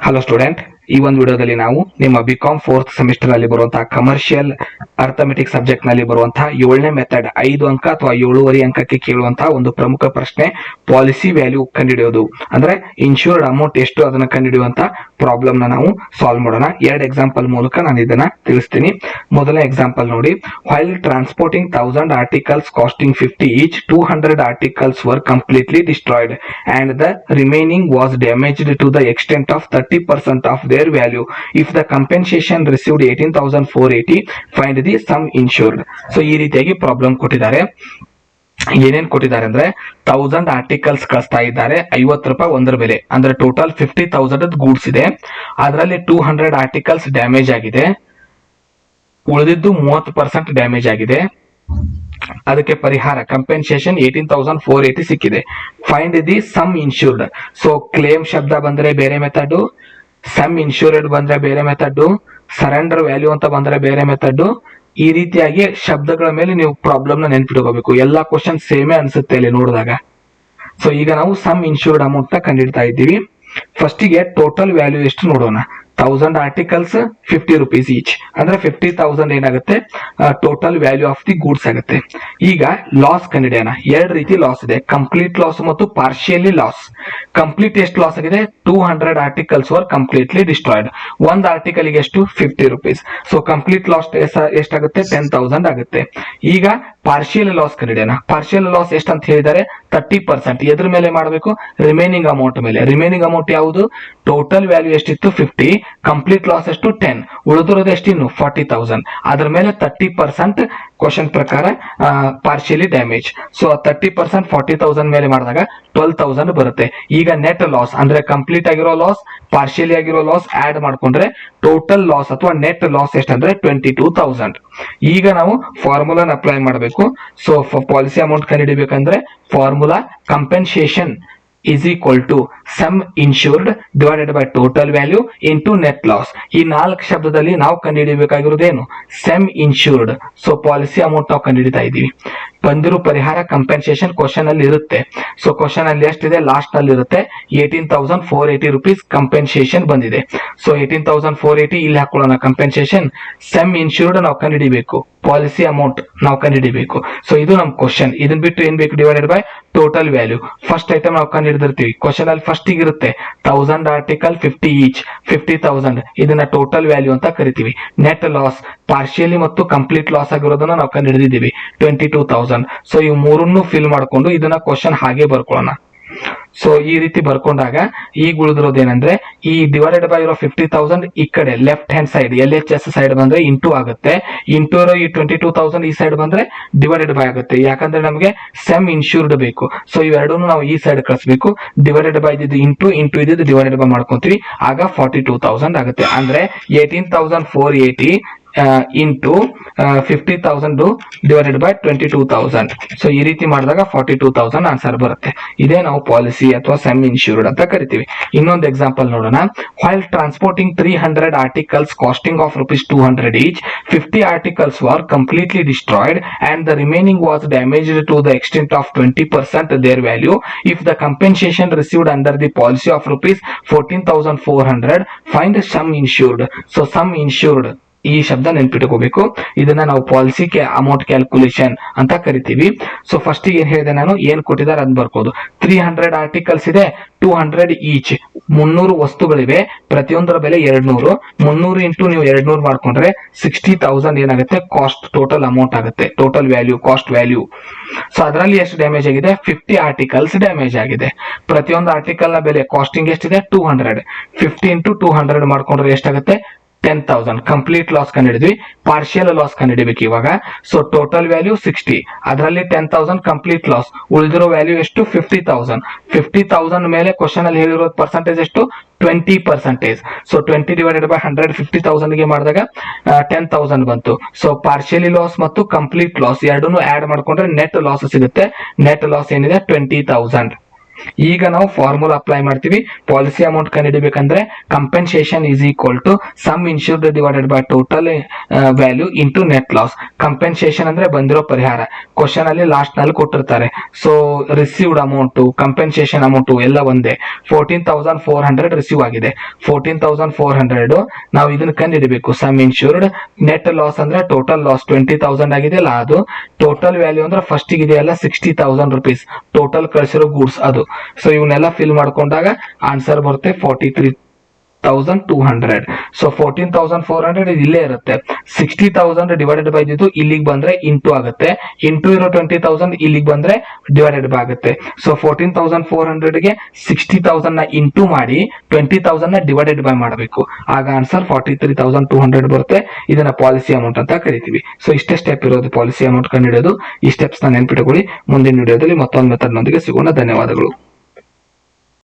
Hello student, ಈ ಒಂದು ವಿಡಿಯೋದಲ್ಲಿ ನಾವು ನಿಮ್ಮ ಬಿಕಾಂ 4th ಸೆಮಿಸ್ಟರ್ ಅಲ್ಲಿ ಬರುವಂತಹ ಕಮರ್ಷಿಯಲ್ ಅರ್ಥಮೆಟಿಕ್ ಸಬ್ಜೆಕ್ಟ್ ನಲ್ಲಿ ಬರುವಂತಹ 7ನೇ ಮೆಥಡ್ 5 ಅಂಕ ಅಥವಾ 7.5 ಅಂಕಕ್ಕೆ ಕೇಳುವಂತಹ ಒಂದು ಪ್ರಮುಖ ಪ್ರಶ್ನೆ ಪಾಲಿಸಿ ವ್ಯಾಲ್ಯೂ ಕಂಡುಹಿಡಿಯೋದು. ಅಂದ್ರೆ ಇನ್ಶೂರ್ಡ್ ಅಮೌಂಟ್ ಎಷ್ಟು ಅದನ್ನ ಕಂಡುಹಿಡಿಯುವಂತಹ ಪ್ರಾಬ್ಲಮ್ ನ ನಾವು ಸಾಲ್ವ್ ಮಾಡೋಣ. ಎರಡು ಎಕ್ಸಾಂಪಲ್ ಮೂಲಕ ನಾನು ಇದನ್ನ ತಿಳಿಸ್ತೀನಿ. ಮೊದಲನೇ ಎಕ್ಸಾಂಪಲ್ ನೋಡಿ. While transporting 1000 articles costing 50 each, 200 articles were completely destroyed and the remaining was damaged to the extent of 30% of their value. If the compensation received 18,480, find the sum insured. So ಈ ರೀತಿಯಾಗಿ problem ಕೊಟ್ಟಿದ್ದಾರೆ. ಏನೇನ್ ಕೊಟ್ಟಿದ್ದಾರೆ ಅಂದ್ರೆ 1000 articles ಕಳಿಸ್ತಾ ಇದ್ದಾರೆ, 50 ರೂಪಾಯಿ ಒಂದರ ಬೆಲೆ, ಅಂದ್ರೆ ಟೋಟಲ್ 50,000 ಗೂಡ್ಸ್ ಇದೆ. ಅದರಲ್ಲಿ 200 ಆರ್ಟಿಕಲ್ಸ್ ಡ್ಯಾಮೇಜ್ ಆಗಿದೆ, ಉಳಿದಿದ್ದು 30% ಡ್ಯಾಮೇಜ್ ಆಗಿದೆ. ಅದಕ್ಕೆ ಪರಿಹಾರ ಕಂಪೆನ್ಸೇಷನ್ 18,480 ಸಿಕ್ಕಿದೆ. Find the some insured. So claim ಶಬ್ದ ಬಂದ್ರೆ ಬೇರೆ ಮೆಥಡ್, ಸಮ್ ಇನ್ಶೂರ್ಡ್ ಬಂದ್ರೆ ಬೇರೆ ಮೆಥಡ್, ಸರೆಂಡರ್ ವ್ಯಾಲ್ಯೂ ಅಂತ ಬಂದ್ರೆ ಬೇರೆ ಮೆಥಡ್. ಈ ರೀತಿಯಾಗಿ ಶಬ್ದಗಳ ಮೇಲೆ ನೀವು ಪ್ರಾಬ್ಲಮ್ ನ ನೆನ್ಪಿಟ್ಕೋಬೇಕು. ಎಲ್ಲಾ ಕ್ವಶನ್ ಸೇಮೇ ಅನ್ಸುತ್ತೆ ಇಲ್ಲಿ ನೋಡಿದಾಗ. ಸೊ ಈಗ ನಾವು ಸಮ್ ಇನ್ಶೂರ್ಡ್ ಅಮೌಂಟ್ ನ ಕಂಡಿಡ್ತಾ ಇದ್ದೀವಿ. ಫಸ್ಟ್ ಗೆ ಟೋಟಲ್ ವ್ಯಾಲ್ಯೂ ಎಷ್ಟು ನೋಡೋಣ. 1000 ಆರ್ಟಿಕಲ್ಸ್ 50 rupees ಈಚ್, ಅಂದ್ರೆ 50,000 ಏನಾಗುತ್ತೆ total value of the goods ಆಗುತ್ತೆ. ಈಗ ಲಾಸ್ ಕಂಡಿಡಿಯೋಣ. ಎರಡು ರೀತಿ ಲಾಸ್ ಇದೆ, ಕಂಪ್ಲೀಟ್ ಲಾಸ್ ಮತ್ತು ಪಾರ್ಶಿಯಲಿ ಲಾಸ್. ಕಂಪ್ಲೀಟ್ ಎಷ್ಟು ಲಾಸ್ ಆಗಿದೆ? 200 ಆರ್ಟಿಕಲ್ಸ್ ವರ್ ಕಂಪ್ಲೀಟ್ಲಿ ಡಿಸ್ಟ್ರಾಯ್ಡ್. ಒಂದು ಆರ್ಟಿಕಲ್ ಗೆ ಎಷ್ಟು? 50 rupees. ಸೊ ಕಂಪ್ಲೀಟ್ ಲಾಸ್ ಎಷ್ಟಾಗುತ್ತೆ? 10,000 ಆಗುತ್ತೆ. ಈಗ ಪಾರ್ಶಿಯಲ್ ಲಾಸ್ ಕಂಡಿಡಿಯೋಣ. ಪಾರ್ಶಿಯಲ್ ಲಾಸ್ ಎಷ್ಟು ಅಂತ ಹೇಳಿದರೆ 30%. ಎದ್ರ ಮೇಲೆ ಮಾಡಬೇಕು? ರಿಮೈನಿಂಗ್ ಅಮೌಂಟ್ ಮೇಲೆ. ರಿಮೈನಿಂಗ್ ಅಮೌಂಟ್ ಯಾವುದು? ಟೋಟಲ್ ವ್ಯಾಲ್ಯೂ ಎಷ್ಟಿತ್ತು? 50, ಕಂಪ್ಲೀಟ್ ಲಾಸ್ ಎಷ್ಟು? 10, ಉಳಿದಿರೋದು ಎಷ್ಟು? ಇನ್ನು 40,000. ಅದ್ರ ಮೇಲೆ 30% ಕ್ವಶನ್ ಪ್ರಕಾರ ಪಾರ್ಶಿಯಲಿ ಡ್ಯಾಮೇಜ್. ಸೊ 30% 40,000 ಮೇಲೆ ಮಾಡಿದಾಗ 12,000 ಬರುತ್ತೆ. ಈಗ ನೆಟ್ ಲಾಸ್ ಅಂದ್ರೆ ಕಂಪ್ಲೀಟ್ ಆಗಿರೋ ಲಾಸ್, ಪಾರ್ಶಿಯಲಿ ಆಗಿರೋ ಲಾಸ್ ಆಡ್ ಮಾಡ್ಕೊಂಡ್ರೆ ಟೋಟಲ್ ಲಾಸ್ ಅಥವಾ ನೆಟ್ ಲಾಸ್ ಎಷ್ಟಂದ್ರೆ 22,000. ಈಗ ನಾವು ಫಾರ್ಮುಲಾನ ಅಪ್ಲೈ ಮಾಡಬೇಕು. ಸೊ ಪಾಲಿಸಿ ಅಮೌಂಟ್ ಕಂಡುಹಿಡಿಬೇಕಂದ್ರೆ formula compensation is equal to sum insured divided by total value into net loss. ಈ 4 ಶಬ್ದದಲ್ಲಿ ನಾವು ಕಂಡುಹಿಡಿಯಬೇಕಾಗಿರೋದೇನು? Sum insured. So policy amount ನಾವು ಕಂಡುಹಿಡಿತಾ ಇದ್ದೀವಿ. ಬಂದಿರೋ ಪರಿಹಾರ ಕಂಪೆನ್ಸೇಷನ್ ಕ್ವಶನ್ ಅಲ್ಲಿ ಇರುತ್ತೆ. ಸೊ ಕ್ವಶನ್ ಅಲ್ಲಿ ಎಷ್ಟಿದೆ? ಲಾಸ್ಟ್ ನಲ್ಲಿ ಇರುತ್ತೆ. 18,480 rupees ಕಂಪೆನ್ಸೇಷನ್ ಬಂದಿದೆ. ಸೊ 18,480 ಇಲ್ಲಿ ಹಾಕೊಳ್ಳೋಣ ಕಂಪೆನ್ಸೇಷನ್. ಸಮ್ ಇನ್ಶೂರ್ಡ್ ನಾವು ಕಂಡುಹಿಡಿಬೇಕು, ಪಾಲಿಸಿ ಅಮೌಂಟ್ ನಾವು ಕಂಡುಹಿಡಿಬೇಕು. ಸೊ ಇದು ನಮ್ ಕ್ವಶನ್. ಇದನ್ ಬಿಟ್ಟು ಏನ್ ಬೇಕು? Divided by total value. First item ನಾವು ಕಂಡುಹಿಡಿದಿರ್ತೀವಿ. ಕ್ವಶನ್ ಅಲ್ಲಿ ಫಸ್ಟ್ ಇರುತ್ತೆ 1000 ಆರ್ಟಿಕಲ್ 50 ಈಚ್, 50,000. ಇದನ್ನ ಟೋಟಲ್ ವ್ಯಾಲ್ಯೂ ಅಂತ ಕರಿತೀವಿ. ನೆಟ್ ಲಾಸ್ ಪಾರ್ಶಿಯಲಿ ಮತ್ತು ಕಂಪ್ಲೀಟ್ ಲಾಸ್ ಆಗಿರೋದನ್ನ ನಾವು ಕಂಡುಹಿಡಿದಿದ್ದೀವಿ 22,000. ಸೊ ಇವು ಮೂರನ್ನು ಫಿಲ್ ಮಾಡ್ಕೊಂಡು ಇದನ್ನ ಕ್ವಶನ್ ಹಾಗೆ ಬರ್ಕೊಳ್ಳೋಣ. ಸೊ ಈ ರೀತಿ ಬರ್ಕೊಂಡಾಗ ಈಗ ಉಳಿದಿರೋದೇನಂದ್ರೆ ಈ ಡಿವೈಡೆಡ್ ಬೈ ಇರೋ 50,000 ಈ ಕಡೆ left hand side LHS side ಬಂದ್ರೆ ಇಂಟು ಆಗುತ್ತೆ. ಇಂಟು ಇರೋ ಈ 22,000 ಈ ಸೈಡ್ ಬಂದ್ರೆ ಡಿವೈಡೆಡ್ ಬೈ ಆಗುತ್ತೆ. ಯಾಕಂದ್ರೆ ನಮಗೆ ಸಮ್ ಇನ್ಶೂರ್ಡ್ ಬೇಕು. ಸೊ ಇವೆರಡನ್ನು ನಾವು ಈ ಸೈಡ್ ಕಳಿಸ್ಬೇಕು. ಡಿವೈಡೆಡ್ ಬೈ ಇದ್ದು ಇಂಟು ಇದ್ದು ಡಿವೈಡೆಡ್ ಬೈ ಮಾಡ್ಕೊಂತೀವಿ. ಆಗ 42,000 ಆಗುತ್ತೆ. ಅಂದ್ರೆ 18,480 ಇಂಟು 50,000 ಡಿವೈಡೆಡ್ ಬೈ 22,000. ಸೊ ಈ ರೀತಿ ಮಾಡಿದಾಗ 42,000 ಆನ್ಸರ್ ಬರುತ್ತೆ. ಇದೇ ನಾವು ಪಾಲಿಸಿ ಅಥವಾ ಸಮ್ ಇನ್ಶೂರ್ಡ್ ಅಂತ ಕರಿತೀವಿ. ಇನ್ನೊಂದು ಎಕ್ಸಾಂಪಲ್ ನೋಡೋಣ. While transporting 300 articles costing of ₹200 each, 50 articles were completely destroyed and the remaining was damaged to the extent of 20% their value. If the compensation received under the policy of ₹14,400, find sum insured. So sum insured ಈ ಶಬ್ದ ನೆನ್ಪಿಟ್ಕೋಬೇಕು. ಇದನ್ನ ನಾವು policy amount calculation ಅಂತ ಕರಿತೀವಿ. So first ಏನ್ ಹೇಳಿದೆ ನಾನು, ಏನ್ ಕೊಟ್ಟಿದ್ದಾರೆ ಅದ್ ಬರ್ಕೋದು. 300 ಆರ್ಟಿಕಲ್ಸ್ ಇದೆ, 200 ಈಚ್, 300 ವಸ್ತುಗಳಿವೆ, ಪ್ರತಿಯೊಂದರ ಬೆಲೆ 200. 300 ಇಂಟು ನೀವು 200 ಮಾಡ್ಕೊಂಡ್ರೆ 60,000 ಏನಾಗುತ್ತೆ? ಕಾಸ್ಟ್ ಟೋಟಲ್ ಅಮೌಂಟ್ ಆಗುತ್ತೆ, total value, cost value. So ಅದರಲ್ಲಿ ಎಷ್ಟು ಡ್ಯಾಮೇಜ್ ಆಗಿದೆ? 50 ಆರ್ಟಿಕಲ್ಸ್ ಡ್ಯಾಮೇಜ್ ಆಗಿದೆ. ಪ್ರತಿಯೊಂದು ಆರ್ಟಿಕಲ್ ನ ಬೆಲೆ ಕಾಸ್ಟಿಂಗ್ ಎಷ್ಟಿದೆ? 200. 50 ಇಂಟು 200 ಮಾಡ್ಕೊಂಡ್ರೆ ಎಷ್ಟಾಗುತ್ತೆ? 10,000. ಕಂಪ್ಲೀಟ್ ಲಾಸ್ ಕಂಡಿಡಿದ್ವಿ, ಪಾರ್ಶಿಯಲ್ ಲಾಸ್ ಕಂಡಿಡಿಬೇಕು ಇವಾಗ. ಸೊ ಟೋಟಲ್ ವ್ಯಾಲ್ಯೂ 60, ಅದರಲ್ಲಿ 10,000 ಕಂಪ್ಲೀಟ್ ಲಾಸ್, ಉಳಿದಿರೋ ವ್ಯಾಲ್ಯೂ ಎಷ್ಟು? 50,000. 50,000 ಮೇಲೆ ಕ್ವಶನ್ ಅಲ್ಲಿ ಹೇಳಿರೋ ಪರ್ಸೆಂಟೇಜ್ ಎಷ್ಟು? 20%. ಸೊ 20 ಡಿವೈಡೆಡ್ ಬೈ 100 50,000 ಗೆ ಮಾಡಿದಾಗ 10,000 ಬಂತು. ಸೊ ಪಾರ್ಶಿಯಲಿ ಲಾಸ್ ಮತ್ತು ಕಂಪ್ಲೀಟ್ ಲಾಸ್ ಎರಡನ್ನು ಆಡ್ ಮಾಡ್ಕೊಂಡ್ರೆ ನೆಟ್ ಲಾಸ್ ಸಿಗುತ್ತೆ. ನೆಟ್ ಲಾಸ್ ಏನಿದೆ? 20,000. ಈಗ ನಾವು ಫಾರ್ಮುಲಾ ಅಪ್ಲೈ ಮಾಡ್ತೀವಿ. ಪಾಲಿಸಿ ಅಮೌಂಟ್ ಕಂಡುಹಿಡಿಬೇಕಂದ್ರೆ compensation is equal to sum insured divided by total value into net loss. Compensation ಅಂದ್ರೆ ಬಂದಿರೋ ಪರಿಹಾರ. ಕ್ವಶನ್ ಅಲ್ಲಿ ಲಾಸ್ಟ್ ನಲ್ಲಿ ಕೊಟ್ಟಿರ್ತಾರೆ. So received amount, compensation amount ಎಲ್ಲ ಒಂದೇ. 14,400 ರಿಸೀವ್ ಆಗಿದೆ. 14,400 ನಾವು ಇದನ್ನ ಕಂಡುಹಿಡಬೇಕು. ಸಮ್ ಇನ್ಶೂರ್ಡ್, ನೆಟ್ ಲಾಸ್ ಅಂದ್ರೆ ಟೋಟಲ್ ಲಾಸ್ 20,000 ಆಗಿದೆಯಲ್ಲ ಅದು. ಟೋಟಲ್ ವ್ಯಾಲ್ಯೂ ಅಂದ್ರೆ ಫಸ್ಟ್ ಇದೆಯಲ್ಲ 60,000 ರುಪೀಸ್ ಟೋಟಲ್ ಕಳಿಸಿರೋ ಗೂಡ್ಸ್ ಅದು. ಸೊ ಇವನ್ನೆಲ್ಲ ಫಿಲ್ ಮಾಡ್ಕೊಂಡಾಗ ಆನ್ಸರ್ ಬರುತ್ತೆ 43,200. ಸೊ 14,400 ಇಲ್ಲೇ ಇರುತ್ತೆ. 60,000 ಡಿವೈಡೆಡ್ ಬೈ ಇದು ಇಲ್ಲಿಗೆ ಬಂದ್ರೆ ಇಂಟು ಆಗುತ್ತೆ. ಇಂಟು ಇರೋ 20,000 ಇಲ್ಲಿಗೆ ಬಂದ್ರೆ ಡಿವೈಡೆಡ್ ಬೈ ಆಗುತ್ತೆ. ಸೊ 14,400ಗೆ 60,000 ನ ಇಂಟು ಮಾಡಿ 20,000 ನ ಡಿವೈಡೆಡ್ ಬೈ ಮಾಡಬೇಕು. ಆಗ ಆನ್ಸರ್ 43,200 ಬರುತ್ತೆ. ಇದನ್ನ ಪಾಲಿಸಿ ಅಮೌಂಟ್ ಅಂತ ಕರಿತೀವಿ. ಸೊ ಇಷ್ಟೇ ಸ್ಟೆಪ್ ಇರೋದು ಪಾಲಿಸಿ ಅಮೌಂಟ್ ಕಂಡುಹಿಡಿಯೋದು. ಈ ಸ್ಟೆಪ್ಸ್ ನ ನೆನ್ಪಿಟ್ಕೊಳ್ಳಿ. ಮುಂದಿನ ವಿಡಿಯೋದಲ್ಲಿ ಮತ್ತೊಂದು ಮೆಥಡ್ ನೊಂದಿಗೆ ಸಿಗೋಣ. ಧನ್ಯವಾದಗಳು.